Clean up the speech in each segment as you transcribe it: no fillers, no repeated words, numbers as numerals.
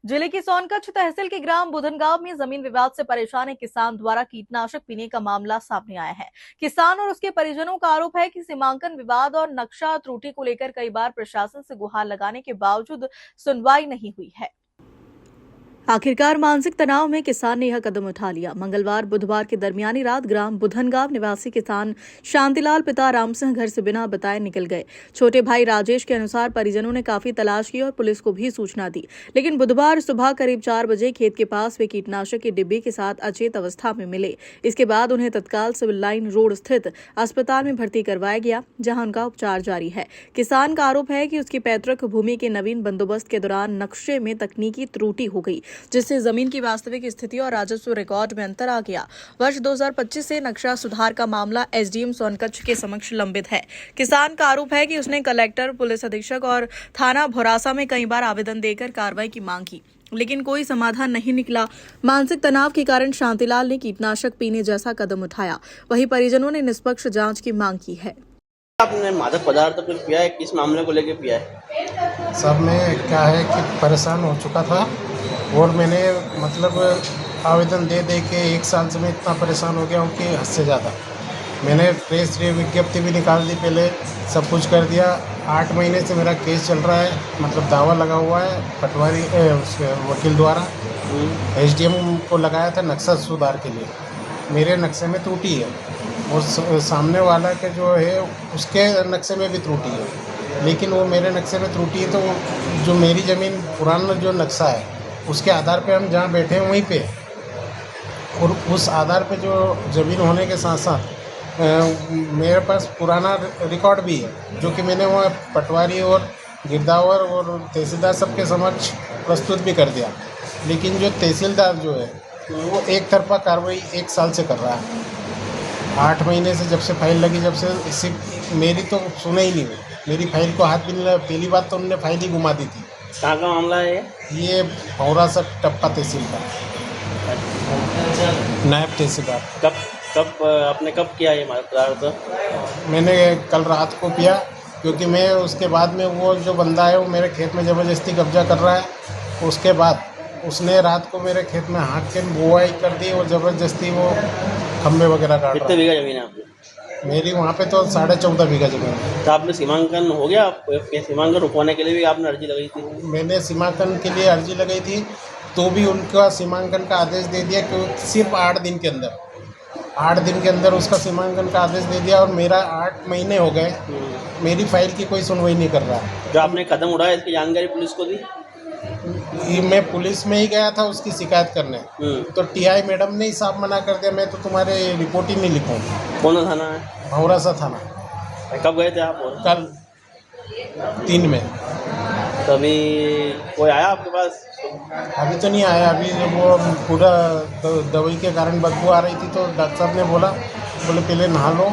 जिले की सोनकच्छ तहसील के ग्राम बुधनगांव में जमीन विवाद से परेशान एक किसान द्वारा कीटनाशक पीने का मामला सामने आया है। किसान और उसके परिजनों का आरोप है कि सीमांकन विवाद और नक्शा त्रुटि को लेकर कई बार प्रशासन से गुहार लगाने के बावजूद सुनवाई नहीं हुई है। आखिरकार मानसिक तनाव में किसान ने यह कदम उठा लिया। मंगलवार बुधवार की दरमियानी रात ग्राम बुधनगांव निवासी किसान शांतिलाल पिता राम सिंह घर से बिना बताए निकल गए। छोटे भाई राजेश के अनुसार परिजनों ने काफी तलाश की और पुलिस को भी सूचना दी, लेकिन बुधवार सुबह करीब 4 बजे खेत के पास वे कीटनाशक की डिब्बी के साथ अचेत अवस्था में मिले। इसके बाद उन्हें तत्काल सिविल लाइन रोड स्थित अस्पताल में भर्ती करवाया गया, जहाँ उनका उपचार जारी है। किसान का आरोप है कि उसकी पैतृक भूमि के नवीन बंदोबस्त के दौरान नक्शे में तकनीकी त्रुटि हो गई, जिससे जमीन की वास्तविक स्थिति और राजस्व रिकॉर्ड में अंतर आ गया। वर्ष 2025 से नक्शा सुधार का मामला एसडीएम सोनकच्छ के समक्ष लंबित है। किसान का आरोप है कि उसने कलेक्टर, पुलिस अधीक्षक और थाना भौरासा में कई बार आवेदन देकर कार्रवाई की मांग की, लेकिन कोई समाधान नहीं निकला। मानसिक तनाव के कारण शांतिलाल ने कीटनाशक पीने जैसा कदम उठाया। वहीं परिजनों ने निष्पक्ष जांच की मांग की है। आपने मादक पदार्थ कुछ पिया है? किस मामले को लेकर पिया है? सब में क्या है कि परेशान हो चुका था और मैंने मतलब आवेदन दे दे के 1 साल से मैं इतना परेशान हो गया हूँ कि हद से ज़्यादा। मैंने प्रेस विज्ञप्ति भी निकाल दी, पहले सब कुछ कर दिया। 8 महीने से मेरा केस चल रहा है, मतलब दावा लगा हुआ है पटवारी उसके वकील द्वारा। एसडीएम को लगाया था नक्शा सुधार के लिए। मेरे नक्शे में त्रुटि है और सामने वाला के जो है उसके नक्शे में भी त्रुटि है, लेकिन वो मेरे नक्शे में त्रुटि है तो जो मेरी ज़मीन पुराना जो नक्शा है उसके आधार पे हम जहाँ बैठे हैं वहीं पे, और उस आधार पे जो ज़मीन होने के साथ साथ मेरे पास पुराना रिकॉर्ड भी है, जो कि मैंने वहाँ पटवारी और गिरदावर और तहसीलदार सबके समक्ष प्रस्तुत भी कर दिया। लेकिन जो तहसीलदार जो है वो एक तरफा कार्रवाई 1 साल से कर रहा है। 8 महीने से जब से फाइल लगी, जब से सिर्फ मेरी तो सुने ही नहीं हुई, मेरी फाइल को हाथ भी नहीं लगा। पहली बात तो उन्होंने फाइल ही घुमा दी थी। कहाँ का मामला है ये भौरासा टप्पा तहसील का नायब तहसीलदार। कब आपने कब किया ये मादक पदार्थ? मैंने कल रात को पिया, क्योंकि मैं उसके बाद में वो जो बंदा है वो मेरे खेत में ज़बरदस्ती कब्जा कर रहा है। उसके बाद उसने रात को मेरे खेत में हाँक के बुआई कर दी और ज़बरदस्ती वो खम्भे वगैरह काट रहा है। कितने बीघा ज़मीन है आपकी? मेरी वहाँ पे तो 14.5 बीघा ज़मीन है। तो आपने सीमांकन हो गया? सीमांकन रुकवाने के लिए भी आपने अर्जी लगाई थी? मैंने सीमांकन के लिए अर्जी लगाई थी, तो भी उनका सीमांकन का आदेश दे दिया कि सिर्फ 8 दिन के अंदर उसका सीमांकन का आदेश दे दिया, और मेरा 8 महीने हो गए, मेरी फाइल की कोई सुनवाई नहीं कर रहा। जो आपने कदम उठाया इसकी जानकारी पुलिस को दी? मैं पुलिस में ही गया था उसकी शिकायत करने, तो टीआई मैडम ने ही साफ मना कर दिया, मैं तो तुम्हारे रिपोर्ट ही नहीं लिखूँगा। कौन सा थाना है? भौरासा थाना। कब गए थे आप? कल 3 में। तो अभी कोई आया आपके पास? अभी तो नहीं आया। अभी वो पूरा दवाई के कारण बदबू आ रही थी, तो डॉक्टर साहब ने बोले पहले नहा लो,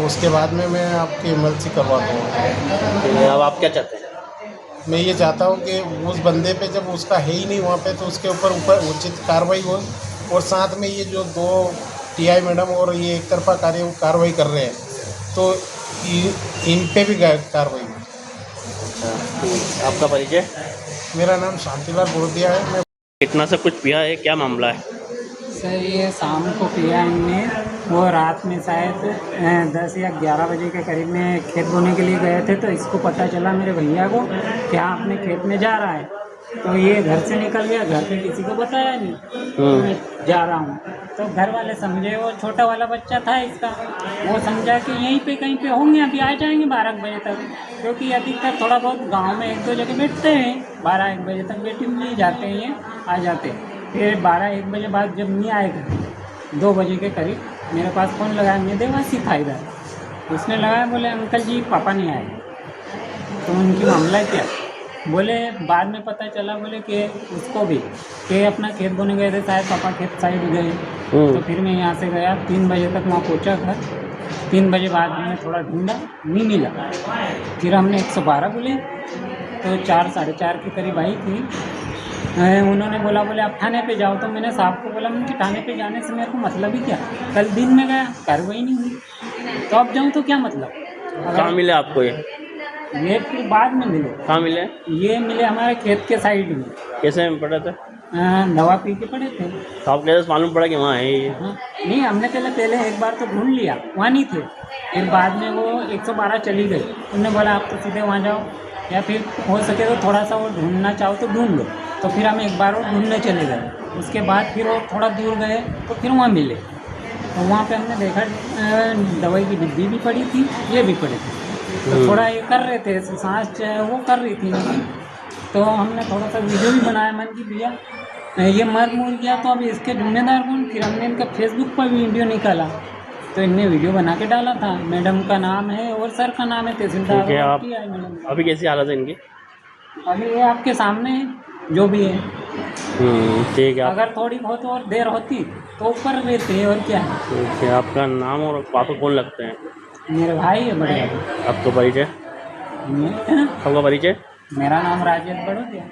उसके बाद में मैं आपकी एमएलसी करवा दूँगा। अब आप क्या चाहते हैं? मैं ये चाहता हूँ कि उस बंदे पे, जब उसका है ही नहीं वहाँ पे, तो उसके ऊपर उचित कार्रवाई हो, और साथ में ये जो 2 टीआई मैडम और ये एक तरफा कार्रवाई कर रहे हैं, तो इन पे भी कार्रवाई हो। आपका परिचय? मेरा नाम शांतिलाल बोरदिया है। मैं कीटनाशक कुछ पिया है? क्या मामला है? सर ये शाम को पिया इनने, वो रात में शायद 10 या 11 बजे के करीब में खेत बोने के लिए गए थे, तो इसको पता चला मेरे भैया को कि हाँ अपने खेत में जा रहा है, तो ये घर से निकल गया। घर पे किसी को बताया नहीं, मैं जा रहा हूँ। तो घर वाले समझे, वो छोटा वाला बच्चा था इसका, वो समझा कि यहीं पे कहीं पे होंगे, अभी आ जाएंगे 12 बजे तक, क्योंकि अधिकतर थोड़ा बहुत गांव में 1-2 जगह बैठते हैं, 12-1 बजे तक बेटी मिल जाते हैं, ये आ जाते हैं। फिर 12-1 बजे बाद जब नहीं आएगा 2 बजे के करीब मेरे पास फ़ोन लगाया, मैं देवासी था इधर, उसने लगाया, बोले अंकल जी पापा नहीं आए। तो उनकी मामला क्या? बोले बाद में पता चला, बोले कि उसको भी कि अपना खेत बोने गए थे, शायद पापा खेत साइड गए। तो फिर मैं यहाँ से गया, 3 बजे तक वहाँ पहुँचा घर। 3 बजे बाद हमने थोड़ा ढूंढा, नहीं मिला। फिर हमने 112 बोले, तो 4 साढ़े 4 के करीब आई थी। उन्होंने बोला, बोले आप थाने पे जाओ। तो मैंने साहब को बोला, कि थाने पे जाने से मेरे को मतलब ही क्या, कल दिन में गया, कार्रवाई नहीं हुई, तो अब जाऊँ तो क्या मतलब। कहाँ मिले आपको ये? ये फिर बाद में मिले। कहाँ मिले? ये मिले हमारे खेत के साइड में। कैसे में पड़े थे? दवा पी के पड़े थे। तो आप कैसे मालूम पड़ा कि वहाँ है ये? हाँ, नहीं हमने पहले एक बार तो ढूंढ लिया, वहाँ नहीं थे। फिर बाद में वो 112 चली गई, उन्होंने बोला आप तो सीधे वहाँ जाओ, या फिर हो सके तो थोड़ा सा वो ढूंढना चाहो तो ढूंढ लो। तो फिर हम एक बार वो ढूंढने चले गए, उसके बाद फिर वो थोड़ा दूर गए तो फिर वहाँ मिले। तो वहाँ पे हमने देखा दवाई की डिब्बी भी पड़ी थी, ये भी पड़ी थी। तो थोड़ा ये कर रहे थे, सांस वो कर रही थी, तो हमने थोड़ा सा वीडियो भी बनाया। मन की भैया ये मर मुर गया तो अब इसके जिम्मेदार कौन? फिर हमने इनका फेसबुक पर वीडियो निकाला, तो इनने वीडियो बना के डाला था। मैडम का नाम है और सर का नाम है तहसीलदार। ठीक है, आप की है मैडम का। अभी कैसी हालत है इनकी? अभी ये आपके सामने है, जो भी है। ठीक है। आप अगर थोड़ी बहुत और देर होती तो ऊपर रहते और क्या है। ठीक है, आपका नाम और पापा कौन लगते हैं? मेरे भाई है बड़े भाई। आपका परिचय? मैं- आपका परिचय? मेरा नाम राजेश बड़ोदिया।